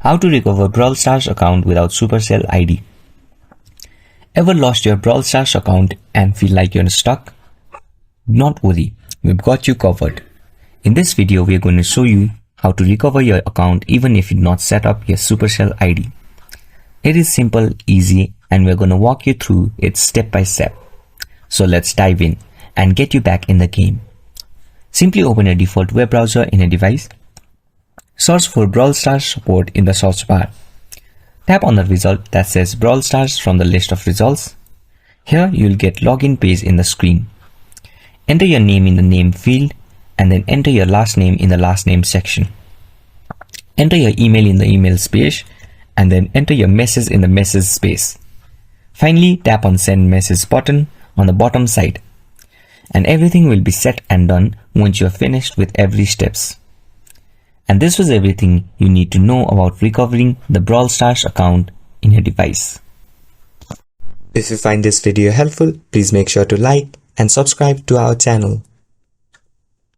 How to recover Brawl Stars account without Supercell ID. Ever lost your Brawl Stars account and feel like you're stuck? Not worry, we've got you covered. In this video, we're going to show you how to recover your account even if you've not set up your Supercell ID. It is simple, easy, and we're going to walk you through it step by step. So let's dive in and get you back in the game. Simply open a default web browser in a device. Search for Brawl Stars support in the search bar. Tap on the result that says Brawl Stars from the list of results. Here you'll get login page in the screen. Enter your name in the name field and then enter your last name in the last name section. Enter your email in the email space and then enter your message in the message space. Finally, tap on send message button on the bottom side. And everything will be set and done once you are finished with every steps. And this was everything you need to know about recovering the Brawl Stars account in your device. If you find this video helpful, please make sure to like and subscribe to our channel.